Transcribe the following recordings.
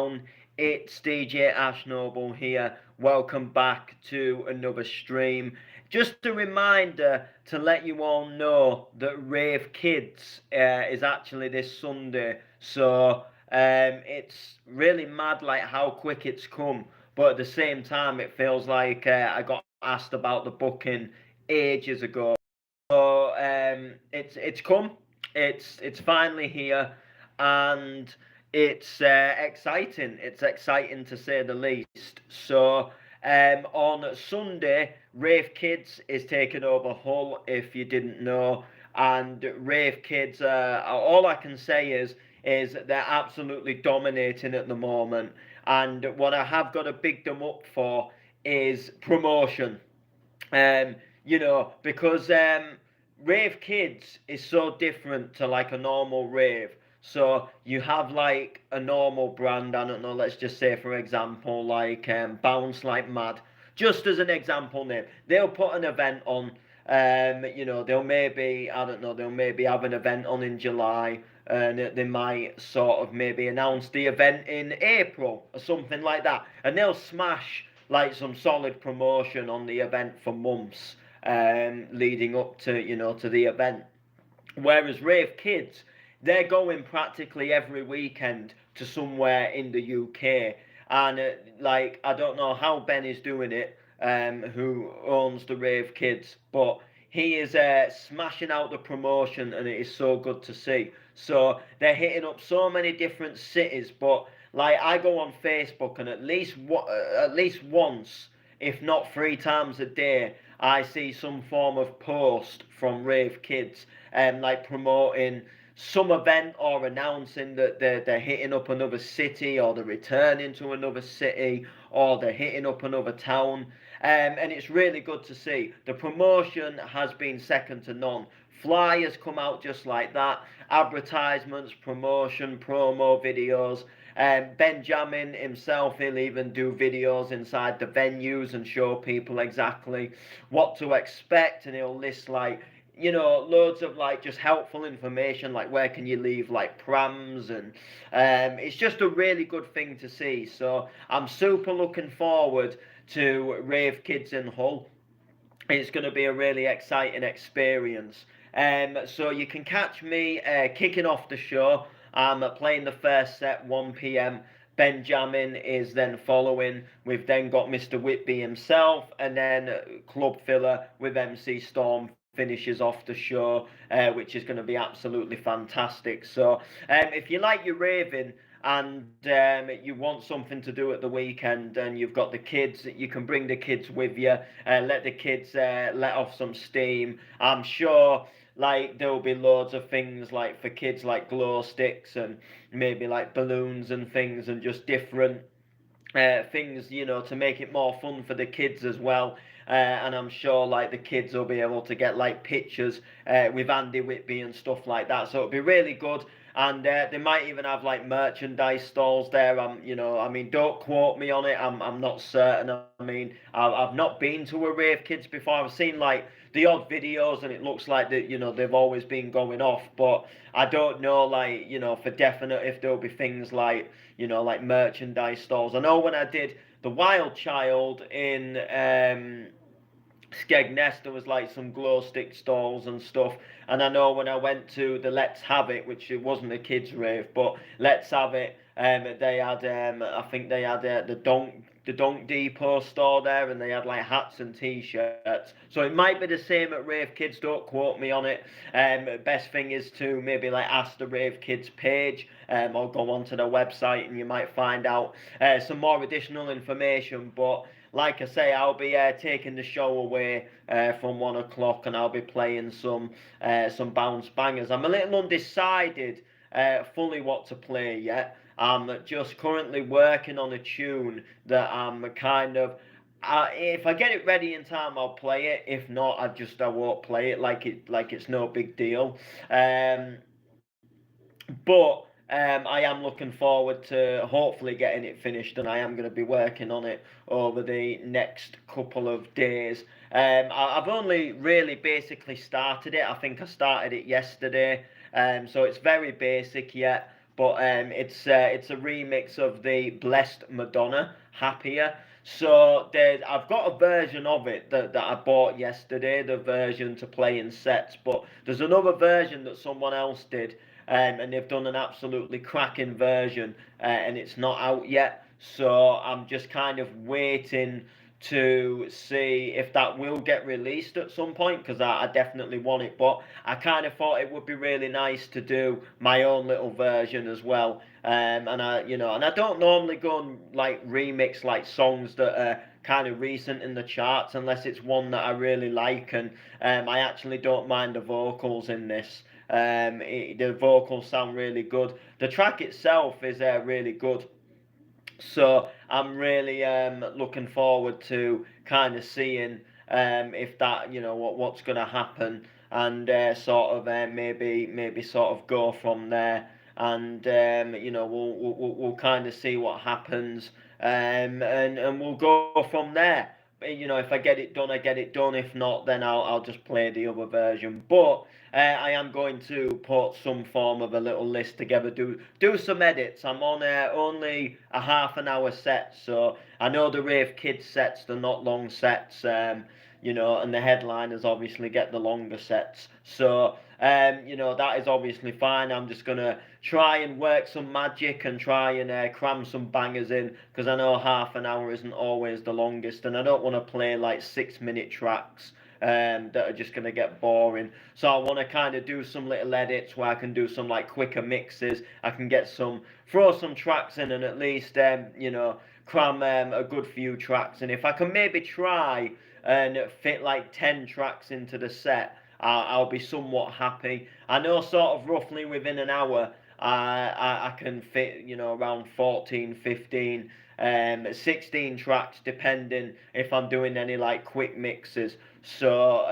down? It's DJ Ash Noble here. Welcome back to another stream. Just a reminder to let you all know that Rave Kidz is actually this Sunday. So it's really mad like how quick it's come. But at the same time, it feels like I got asked about the booking ages ago. So it's come. It's finally here, and it's exciting. It's exciting to say the least. So on Sunday, Rave Kidz is taking over Hull. If you didn't know, and Rave Kidz, all I can say is they're absolutely dominating at the moment. And what I have got to big them up for is promotion. Um, because Rave Kidz is so different to like a normal rave. So you have like a normal brand, I don't know, let's just say for example, like Bounce Like Mad. Just as an example name. They'll put an event on, they'll maybe, I don't know, they'll maybe have an event on in July, and they might sort of maybe announce the event in April or something like that. And they'll smash like some solid promotion on the event for months leading up to to the event. Whereas Rave Kidz, they're going practically every weekend to somewhere in the UK, and like I don't know how Ben is doing it, who owns the Rave Kidz, but he is smashing out the promotion, and it is so good to see. So they're hitting up so many different cities, but like I go on Facebook, and at least once, if not three times a day, I see some form of post from Rave Kidz, like promoting some event or announcing that they're hitting up another city, or they're returning to another city, or they're hitting up another town. And it's really good to see. The promotion has been second to none. Flyers come out just like that, advertisements, promotion, promo videos. Benjamin himself, he'll even do videos inside the venues and show people exactly what to expect, and he'll list like loads of like just helpful information, like where can you leave like prams, and it's just a really good thing to see. So I'm super looking forward to Rave Kidz in Hull. It's going to be a really exciting experience. So you can catch me kicking off the show. I'm playing the first set 1 p.m. Benjamin is then following. We've then got Mr. Whitby himself, and then Club Filler with MC Storm finishes off the show, which is going to be absolutely fantastic. So if you like your raving, and you want something to do at the weekend, and you've got the kids, you can bring the kids with you, let the kids let off some steam. I'm sure like there will be loads of things like for kids, like glow sticks and maybe like balloons and things, and just different things, to make it more fun for the kids as well. And I'm sure like the kids will be able to get like pictures with Andy Whitby and stuff like that. So it'll be really good. And they might even have like merchandise stalls there. I mean, don't quote me on it. I'm not certain. I mean, I've not been to a Rave Kidz before. I've seen like the odd videos, and it looks like that they've always been going off. But I don't know like for definite if there'll be things like like merchandise stalls. I know when I did the Wild Child in Skegness, there was like some glow stick stalls and stuff. And I know when I went to the Let's Have It, which it wasn't a kids rave, but Let's Have It, they had I think they had the Donk Depot store there, and they had like hats and t-shirts. So it might be the same at Rave Kidz, don't quote me on it. Best thing is to maybe like ask the Rave Kidz page, or go onto their website, and you might find out some more additional information. But like I say, I'll be taking the show away from 1 o'clock, and I'll be playing some bounce bangers. I'm a little undecided fully what to play yet. I'm just currently working on a tune that I'm kind of. If I get it ready in time, I'll play it. If not, I won't play it like it's no big deal. But I am looking forward to hopefully getting it finished, and I am going to be working on it over the next couple of days. I've only really basically started it. I think I started it yesterday, so it's very basic yet. but it's a remix of the Blessed Madonna, Happier. So I've got a version of it that I bought yesterday, the version to play in sets. But there's another version that someone else did, and they've done an absolutely cracking version, and it's not out yet. So I'm just kind of waiting to see if that will get released at some point, because I definitely want it. But I kind of thought it would be really nice to do my own little version as well. And I don't normally go and like remix like songs that are kind of recent in the charts unless it's one that I really like, and I actually don't mind the vocals in this. The vocals sound really good. The track itself is really good. So I'm really looking forward to kind of seeing if that, what's going to happen, and sort of maybe sort of go from there, and we'll kind of see what happens, and we'll go from there. If I get it done, I get it done. If not, then I'll just play the other version. But I am going to put some form of a little list together, do some edits. I'm on only a half an hour set, so I know the Rave Kidz sets, they're not long sets, and the headliners obviously get the longer sets. So that is obviously fine. I'm just gonna try and work some magic and try and cram some bangers in, because I know half an hour isn't always the longest, and I don't want to play like 6 minute tracks that are just going to get boring. So I want to kind of do some little edits where I can do some like quicker mixes. I can throw some tracks in, and at least cram a good few tracks. And if I can maybe try and fit like 10 tracks into the set, I'll be somewhat happy. I know sort of roughly within an hour I can fit around 14, 15, 16 tracks, depending if I'm doing any like quick mixes. So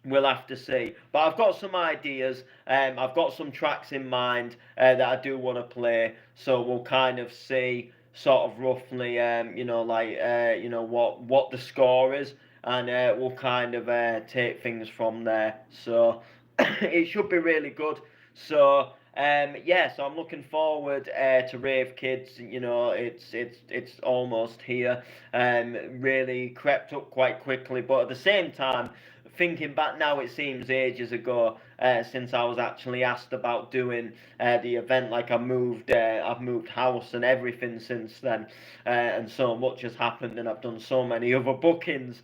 we'll have to see. But I've got some ideas. I've got some tracks in mind that I do want to play. So we'll kind of see sort of roughly, what the score is, and we'll kind of take things from there. So it should be really good. So so I'm looking forward to Rave Kidz. It's almost here. Really crept up quite quickly, but at the same time, thinking back now, it seems ages ago since I was actually asked about doing the event. Like I've moved house and everything since then, and so much has happened, and I've done so many other bookings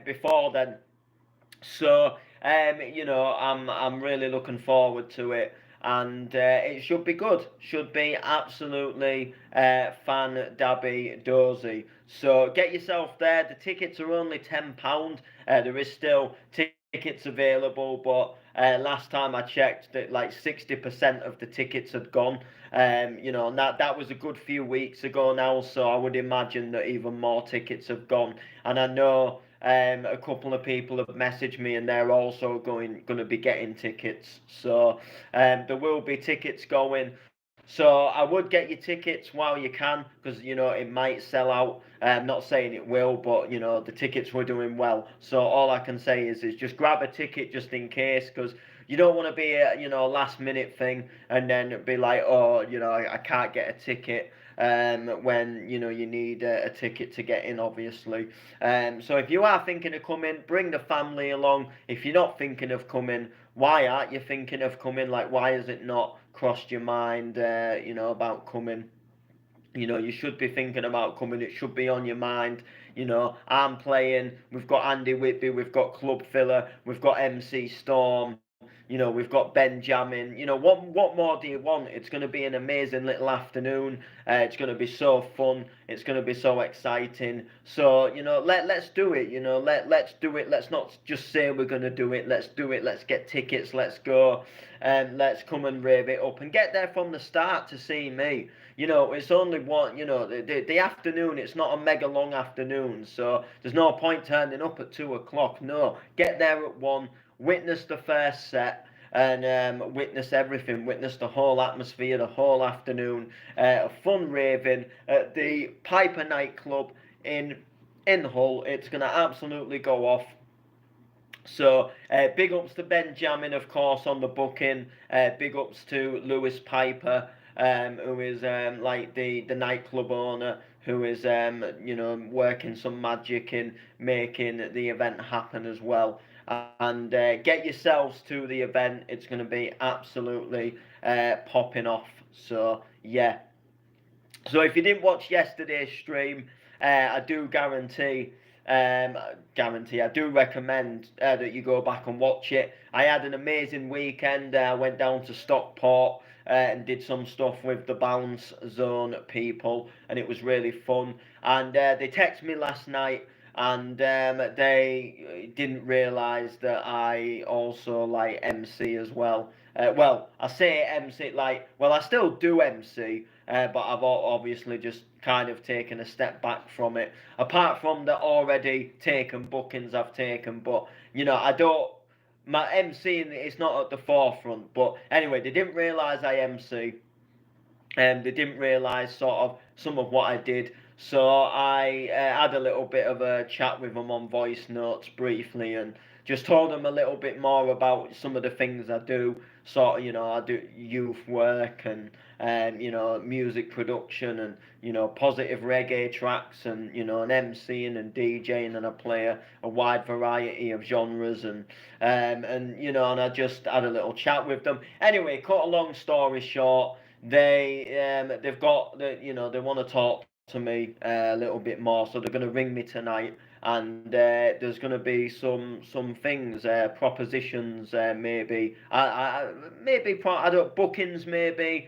before then. So I'm really looking forward to it, and it should be good. Should be absolutely fan dabby dozy. So get yourself there. The tickets are only £10. There is still tickets available, but last time I checked, that like 60% of the tickets had gone. And that was a good few weeks ago now, so I would imagine that even more tickets have gone. And I know a couple of people have messaged me, and they're also going to be getting tickets. So there will be tickets going. So I would get your tickets while you can, because it might sell out. I'm not saying it will, but the tickets were doing well. So all I can say is just grab a ticket just in case, because you don't want to be a last minute thing and then be like, oh, I can't get a ticket when you need a ticket to get in, obviously. So if you are thinking of coming, bring the family along. If you're not thinking of coming, why aren't you thinking of coming? Like, why has it not crossed your mind about coming? You should be thinking about coming. It should be on your mind. I'm playing. We've got Andy Whitby. We've got Club Filler. We've got MC Storm. We've got Benjamin. What more do you want? It's going to be an amazing little afternoon. It's going to be so fun. It's going to be so exciting. So, let's do it. Let's do it. Let's not just say we're going to do it. Let's do it. Let's get tickets. Let's go. Let's come and rave it up and get there from the start to see me. It's only one, the afternoon, it's not a mega long afternoon, so there's no point turning up at 2 o'clock. No, get there at 1, witness the first set, and witness everything, witness the whole atmosphere, the whole afternoon, a fun raving at the Piper nightclub in Hull. It's going to absolutely go off. So big ups to Benjamin, of course, on the booking. Big ups to Lewis Piper, who is like the nightclub owner, who is working some magic in making the event happen as well. And get yourselves to the event. It's going to be absolutely popping off. So yeah. So if you didn't watch yesterday's stream, I do I do recommend that you go back and watch it. I had an amazing weekend. I went down to Stockport and did some stuff with the bounce zone people, and it was really fun. And they texted me last night, and they didn't realise that I also like MC as well. Well, I say MC like, well, I still do MC, but I've obviously just kind of taken a step back from it. Apart from the already taken bookings I've taken, but I don't. My MCing is not at the forefront, but anyway, they didn't realise I MC, and they didn't realise sort of some of what I did. So I had a little bit of a chat with them on voice notes briefly, and just told them a little bit more about some of the things I do. Sort of, I do youth work and music production and positive reggae tracks and an MCing and DJing, and I play a wide variety of genres and I just had a little chat with them. Anyway, cut a long story short, they've got they want to talk to me a little bit more, so they're going to ring me tonight, and there's going to be some things, propositions, maybe I don't, bookings, maybe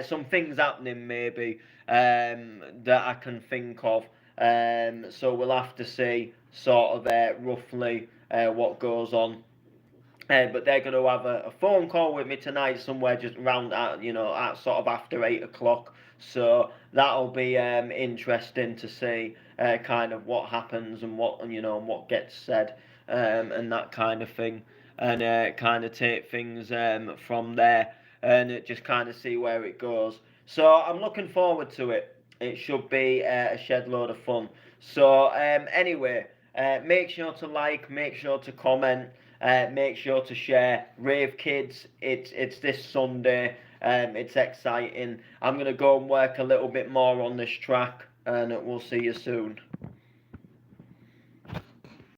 some things happening, maybe that I can think of. So we'll have to see sort of roughly what goes on. But they're going to have a phone call with me tonight, somewhere just around at sort of after 8 o'clock. So that'll be interesting to see kind of what happens and what gets said, and that kind of thing, and kind of take things from there, and just kind of see where it goes. So I'm looking forward to it. It should be a shed load of fun. So anyway, make sure to like, make sure to comment. Make sure to share. Rave Kids, it's this Sunday. It's exciting. I'm gonna go and work a little bit more on this track, and we'll see you soon.